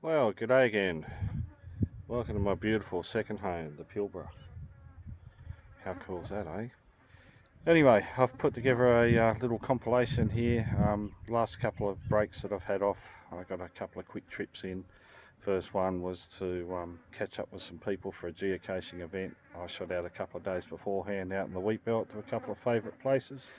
Well, g'day again. Welcome to my beautiful second home, the Pilbara. How cool is that, eh? Anyway, I've put together a little compilation here. Last couple of breaks that I've had off, I got a couple of quick trips in. First one was to catch up with some people for a geocaching event. I shot out a couple of days beforehand out in the wheat belt to a couple of favourite places.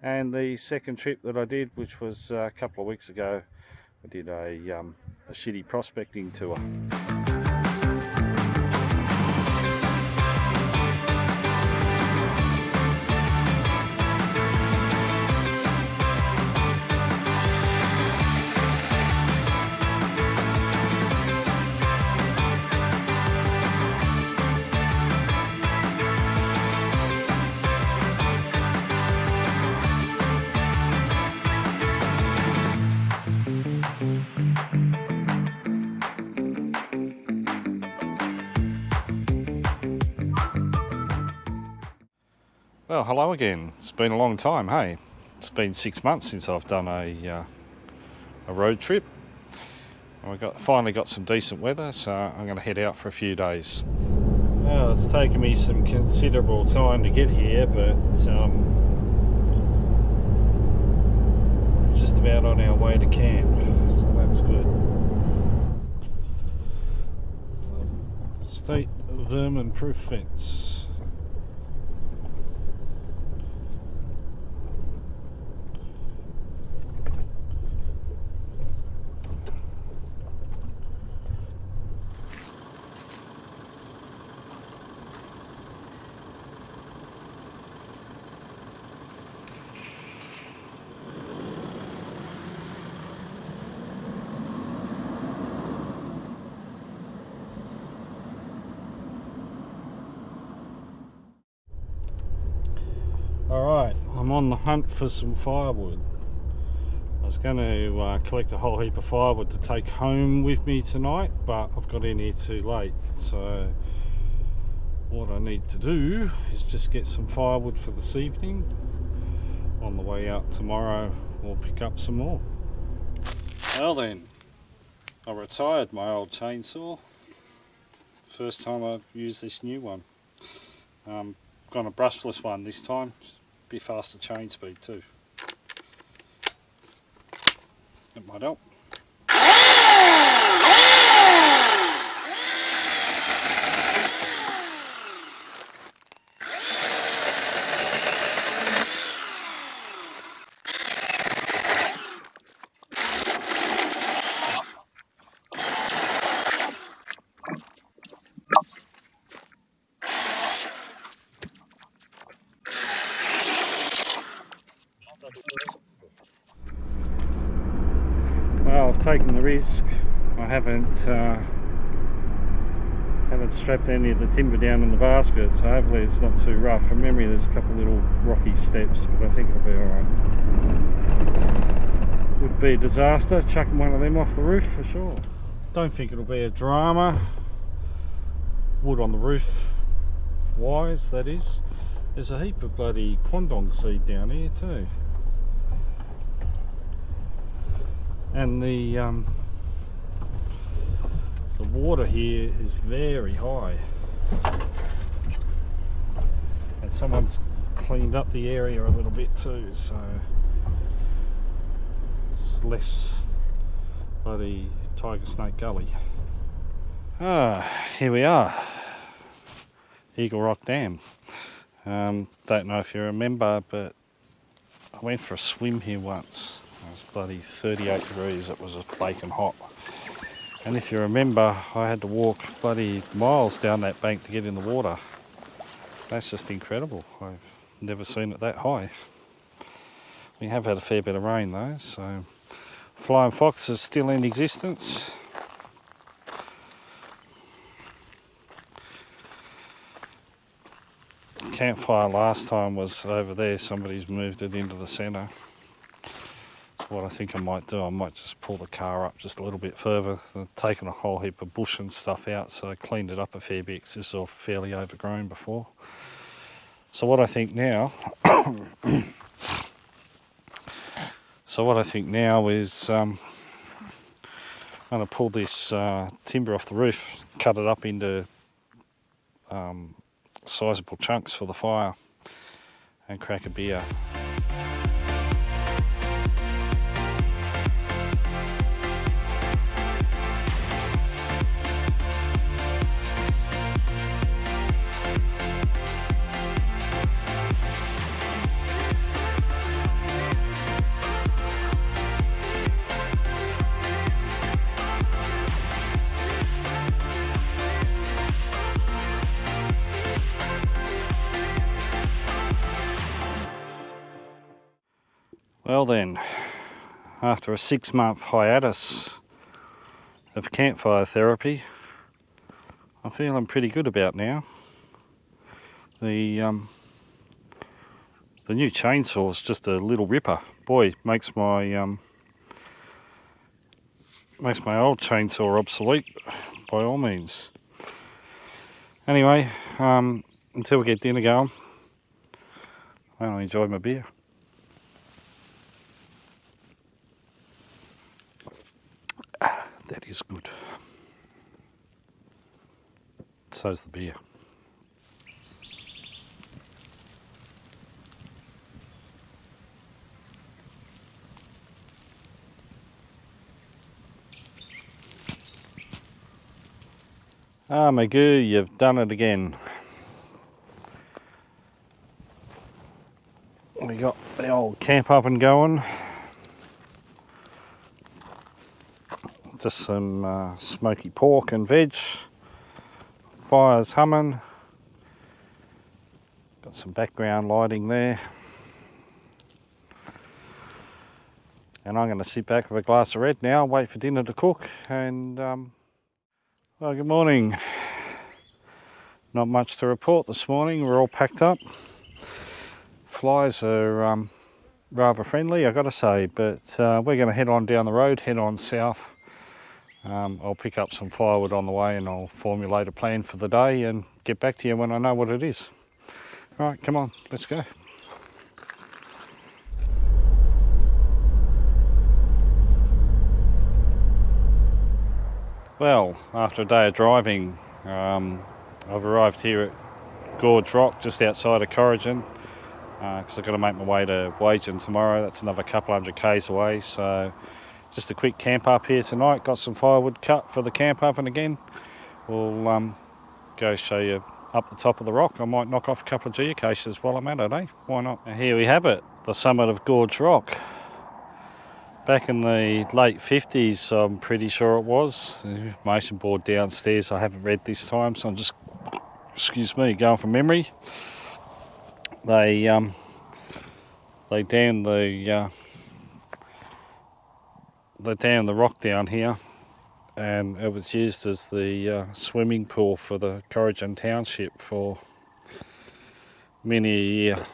And the second trip that I did, which was a couple of weeks ago, I did a sh1tty prospecting tour. Well, hello again. It's been a long time, hey? It's been 6 months since I've done a road trip. I finally got some decent weather, so I'm going to head out for a few days. Well, it's taken me some considerable time to get here, but we're just about on our way to camp, so that's good. State vermin-proof fence. Alright, I'm on the hunt for some firewood. I was going to collect a whole heap of firewood to take home with me tonight, but I've got in here too late. So what I need to do is just get some firewood for this evening. On the way out tomorrow, we'll pick up some more. Well then, I retired my old chainsaw. First time I've used this new one. Got a brushless one this time. Bit faster chain speed too. It might help. Well, I've taken the risk. I haven't strapped any of the timber down in the basket, so hopefully it's not too rough. From memory there's a couple of little rocky steps, but I think it'll be alright. Would be a disaster chucking one of them off the roof for sure. Don't think it'll be a drama. Wood on the roof wise, that is. There's a heap of bloody quandong seed down here too. And the water here is very high, and someone's cleaned up the area a little bit too, so it's less bloody Tiger Snake Gully. Here we are, Gorge Rock Dam. Don't know if you remember, but I went for a swim here once. It was bloody 38 degrees, it was baking hot. And if you remember, I had to walk bloody miles down that bank to get in the water. That's just incredible. I've never seen it that high. We have had a fair bit of rain though, so flying fox is still in existence. Campfire last time was over there, somebody's moved it into the centre. What I think I might do, I might just pull the car up just a little bit further. I've taken a whole heap of bush and stuff out, so I cleaned it up a fair bit because this is all fairly overgrown before. So what I think now is I'm going to pull this timber off the roof, cut it up into sizable chunks for the fire, and crack a beer. Well then, after a 6-month hiatus of campfire therapy, I'm feeling pretty good about now. The new chainsaw is just a little ripper. Boy, makes my old chainsaw obsolete by all means. Anyway, until we get dinner going, I'll enjoy my beer. That is good. So's the beer. Ah, Magoo, you've done it again. We got the old camp up and going. Just some smoky pork and veg. Fire's humming. Got some background lighting there. And I'm going to sit back with a glass of red now, wait for dinner to cook. And well, good morning. Not much to report this morning. We're all packed up. Flies are rather friendly, I've got to say, but we're going to head on down the road, head on south. I'll pick up some firewood on the way and I'll formulate a plan for the day and get back to you when I know what it is. Right, come on, let's go. Well, after a day of driving, I've arrived here at Gorge Rock, just outside of Corrigan, because I've got to make my way to Wagen tomorrow. That's another couple hundred k's away, so just a quick camp up here tonight. Got some firewood cut for the camp up, and again we'll go show you up the top of the rock. I might knock off a couple of geocaches while I'm at it, eh? Why not? And here we have it, the summit of Gorge Rock. Back in the late 50s, I'm pretty sure it was. The information board downstairs I haven't read this time, so I'm just, excuse me, going from memory. They dammed the rock down here, and it was used as the swimming pool for the Corrigan township for many a year.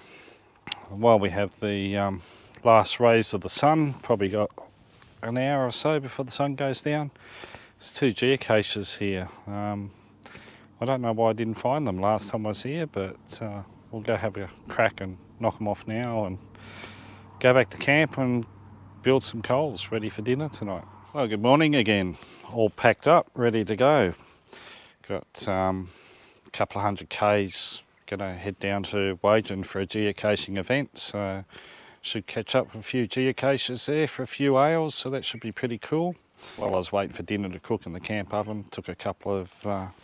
While we have the last rays of the sun, probably got an hour or so before the sun goes down. There's 2 geocaches here. I don't know why I didn't find them last time I was here, but we'll go have a crack and knock them off now and go back to camp and build some coals ready for dinner tonight. Well, good morning again. All packed up, ready to go. Got a couple of hundred k's. Gonna head down to Wagen for a geocaching event, so should catch up with a few geocaches there for a few ales, so that should be pretty cool. While I was waiting for dinner to cook in the camp oven, took a couple of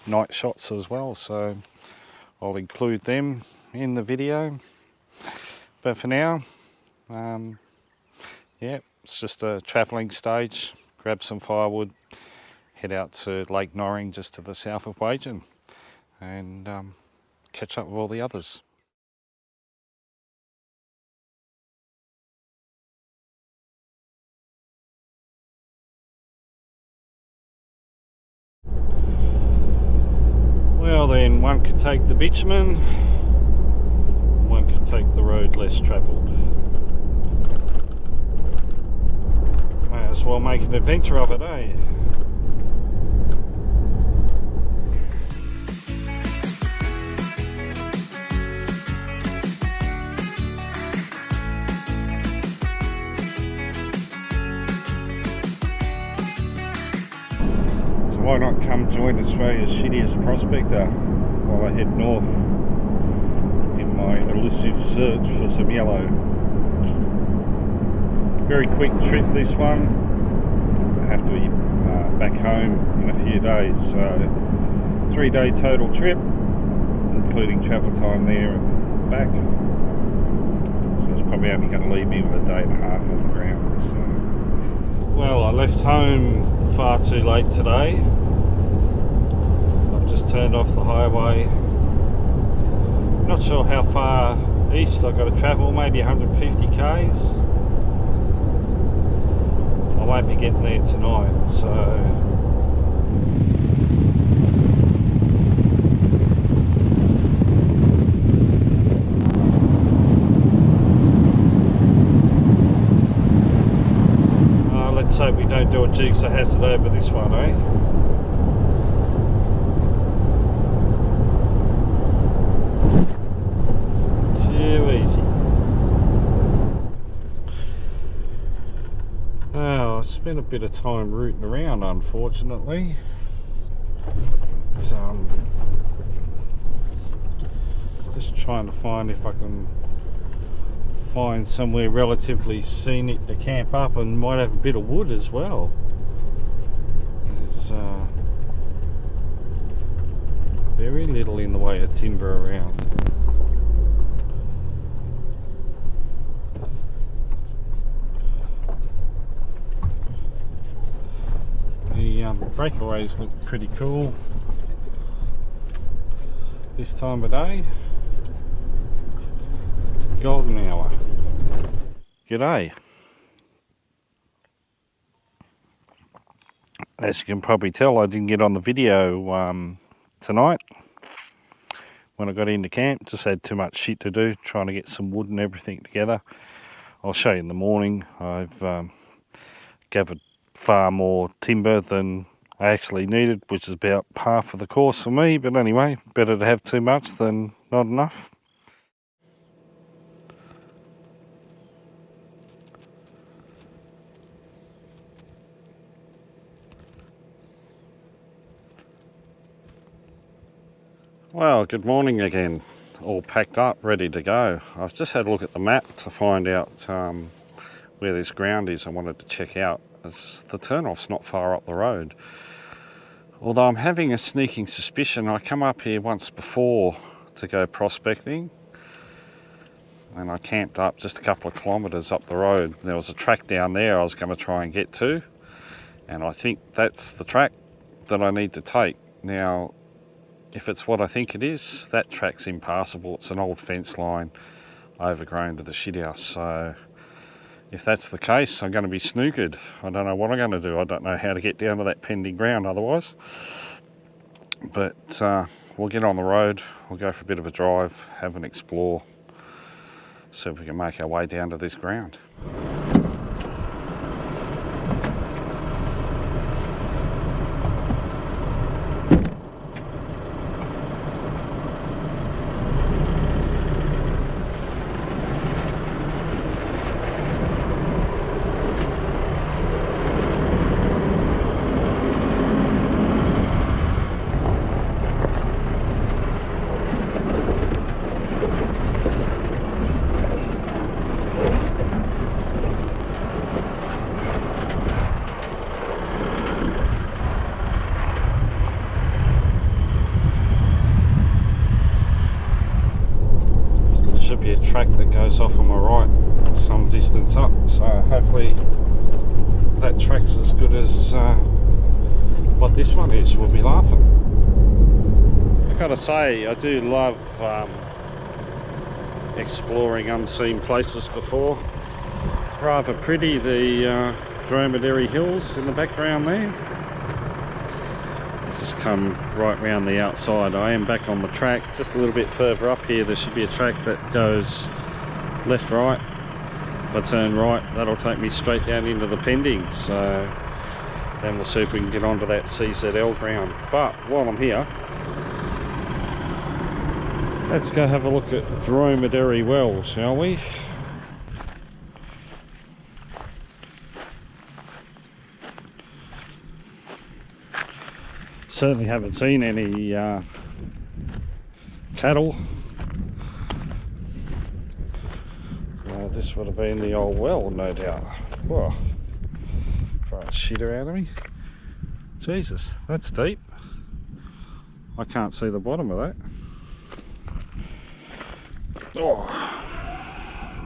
night shots as well, so I'll include them in the video. But for now, yeah, it's just a travelling stage. Grab some firewood, head out to Lake Norring just to the south of Wagen, and catch up with all the others. Well then, one could take the bitumen, one could take the road less travelled. May as well make an adventure of it, eh? why not come join Australia's shittiest prospector while I head north in my elusive search for some yellow. Very quick trip this one. I have to be back home in a few days, so 3-day total trip, including travel time there and back. So it's probably only going to leave me with a day and a half on the ground. So. Well, I left home far too late today. I've just turned off the highway. Not sure how far east I've got to travel, maybe 150 k's. I won't be getting there tonight, so let's hope we don't do what Jukes has it over this one, eh? Too easy. Now, I spent a bit of time rooting around, unfortunately. So, just trying to find if I can find somewhere relatively scenic to camp up, and might have a bit of wood as well. There's very little in the way of timber around. The breakaways look pretty cool this time of day. Golden hour. G'day. As you can probably tell, I didn't get on the video tonight when I got into camp. Just had too much shit to do, trying to get some wood and everything together. I'll show you in the morning. I've gathered far more timber than I actually needed, which is about half of the course for me, but anyway, better to have too much than not enough. Well, good morning again. All packed up, ready to go. I've just had a look at the map to find out where this ground is I wanted to check out. The turn-off's not far up the road. Although I'm having a sneaking suspicion, I come up here once before to go prospecting, and I camped up just a couple of kilometres up the road. There was a track down there I was going to try and get to, and I think that's the track that I need to take. Now, if it's what I think it is, that track's impassable. It's an old fence line overgrown to the shithouse, so if that's the case, I'm going to be snookered. I don't know what I'm going to do. I don't know how to get down to that pending ground otherwise. But we'll get on the road, we'll go for a bit of a drive, have an explore, see if we can make our way down to this ground. Should be a track that goes off on my right some distance up, so hopefully that track's as good as what this one is. We'll be laughing. I gotta say, I do love exploring unseen places before. Rather pretty, the Dromedary Hills in the background there. Just come right round the outside. I am back on the track. Just a little bit further up here there should be a track that goes left right. If I turn right, that'll take me straight down into the pending, so then we'll see if we can get onto that CZL ground. But while I'm here, let's go have a look at Dromedary Well, shall we? Certainly haven't seen any cattle. This would have been the old well, no doubt. Whoa, trying to shit out of me. Jesus, that's deep. I can't see the bottom of that. Oh,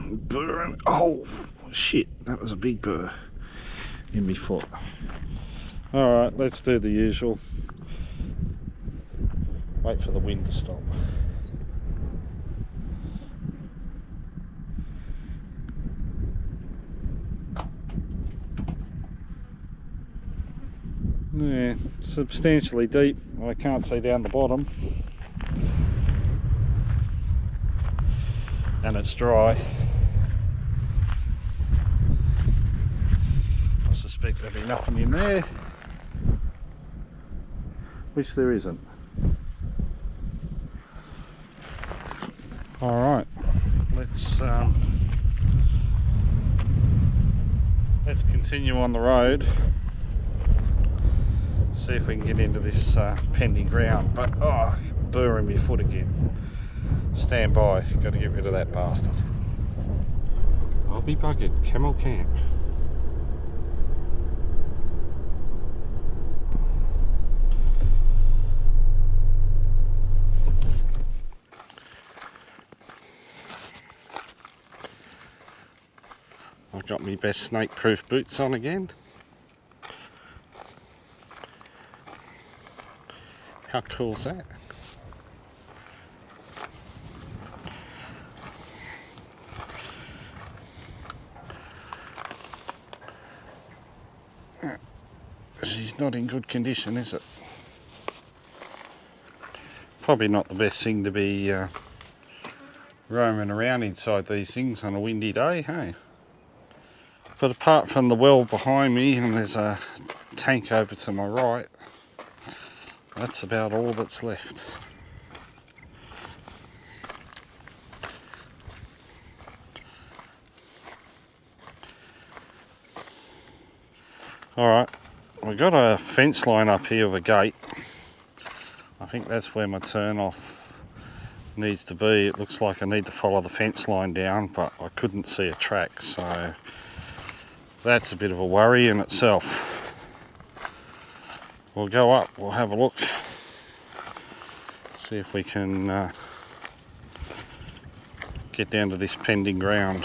burn. Oh shit, that was a big burr in my foot. Alright, let's do the usual. Wait for the wind to stop. Yeah, substantially deep. I can't see down the bottom. And it's dry. I suspect there'll be nothing in there, which there isn't. Alright, let's continue on the road. See if we can get into this pending ground. But oh, burring my foot again. Stand by, got to get rid of that bastard. I'll be buggered. Camel camp. I've got my best snake proof boots on again. How cool is that? She's not in good condition, is it? Probably not the best thing to be roaming around inside these things on a windy day, hey? But apart from the well behind me, and there's a tank over to my right, that's about all that's left. Alright, we've got a fence line up here with a gate. I think that's where my turn off needs to be. It looks like I need to follow the fence line down, but I couldn't see a track, so that's a bit of a worry in itself. We'll go up, we'll have a look, see if we can get down to this pending ground.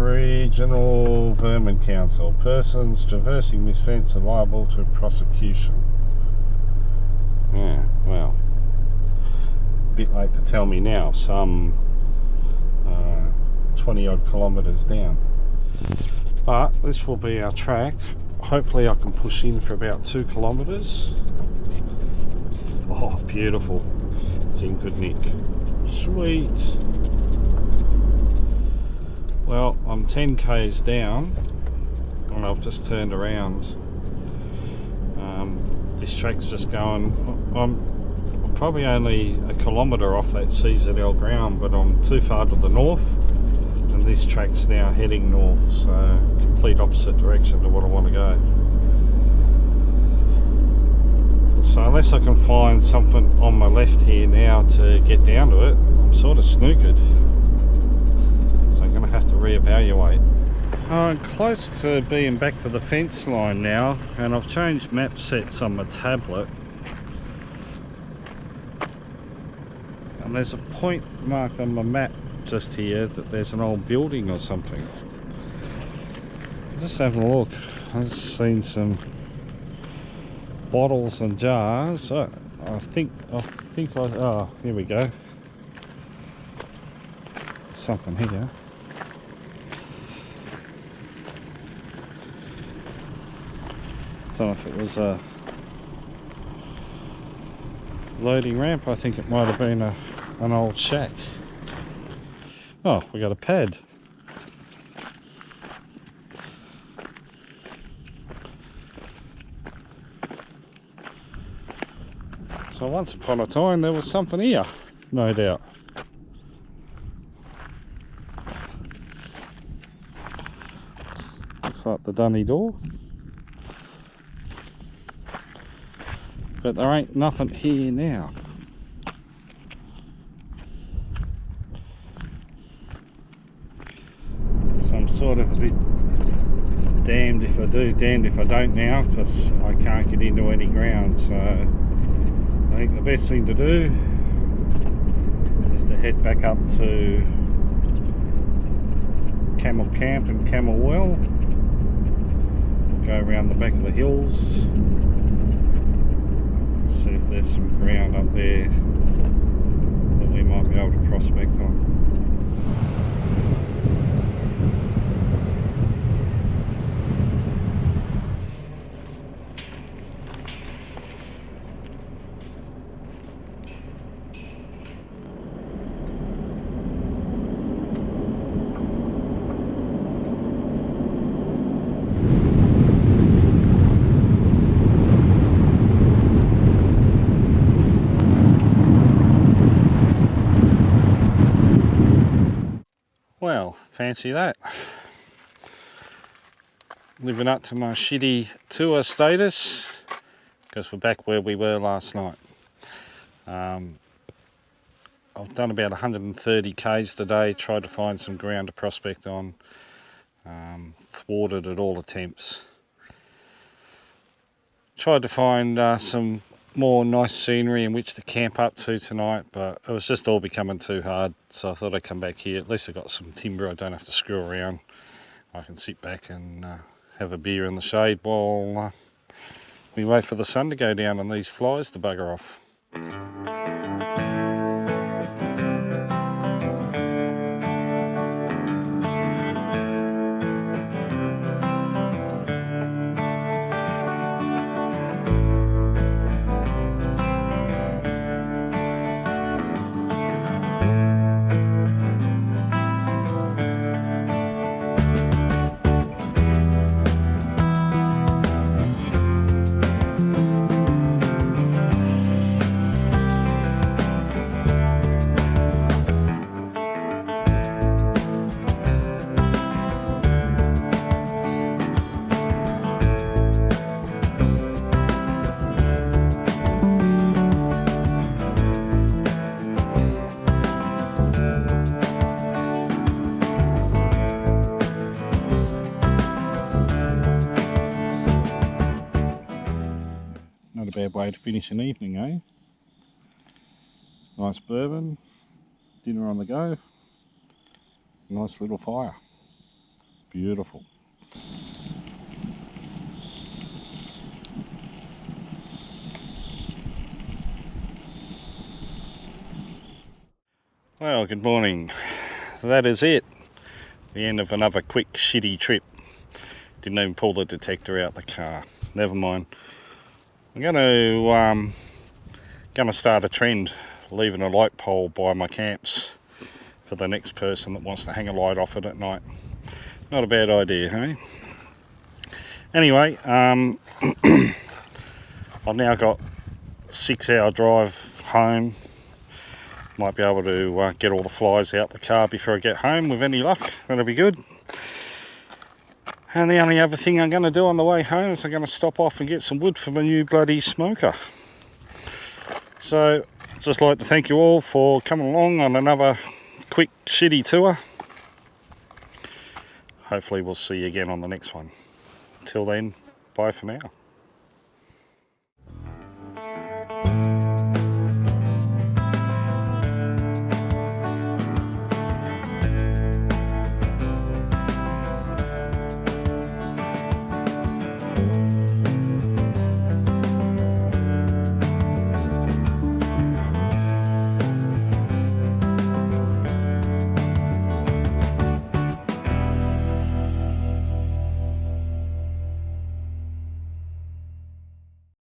Regional Vermin Council. Persons traversing this fence are liable to prosecution. Yeah, well, a bit late to tell me now, some 20 odd kilometres down. But this will be our track. Hopefully I can push in for about 2 kilometres. Oh, beautiful. It's in good nick. Sweet. Well, I'm 10 k's down and I've just turned around. this track's just going, I'm probably only a kilometre off that CZL ground, but I'm too far to the north, and this track's now heading north, so complete opposite direction to what I want to go. So unless I can find something on my left here now to get down to it, I'm sort of snookered. So I'm going to have to reevaluate. I'm close to being back to the fence line now, and I've changed map sets on my tablet. And there's a point marked on my map just here that there's an old building or something. Just having a look. I've just seen some bottles and jars. I think oh, here we go. Something here. Don't know if it was a loading ramp. I think it might have been an old shack. Oh, we got a pad. So once upon a time there was something here, no doubt. Looks like the dunny door. But there ain't nothing here now. So I'm sort of a bit damned if I do, damned if I don't now, because I can't get into any ground. So I think the best thing to do is to head back up to Camel Camp and Camel Well, go around the back of the hills, see if there's some ground up there that we might be able to prospect on. Well, fancy that. Living up to my shitty tour status, because we're back where we were last night. I've done about 130 k's today, tried to find some ground to prospect on, thwarted at all attempts. Tried to find some more nice scenery in which to camp up to tonight, but it was just all becoming too hard, so I thought I'd come back here. At least I got some timber, I don't have to screw around. I can sit back and have a beer in the shade while we wait for the sun to go down and these flies to bugger off. Not a bad way to finish an evening, eh? Nice bourbon, dinner on the go, nice little fire. Beautiful. Well, good morning. That is it. The end of another quick shitty trip. Didn't even pull the detector out the car. Never mind. I'm gonna start a trend, leaving a light pole by my camps for the next person that wants to hang a light off it at night. Not a bad idea, hey? Anyway, I've now got a 6-hour drive home. Might be able to get all the flies out the car before I get home with any luck. That'll be good. And the only other thing I'm going to do on the way home is I'm going to stop off and get some wood for my new bloody smoker. So, just like to thank you all for coming along on another quick shitty tour. Hopefully we'll see you again on the next one. Till then, bye for now.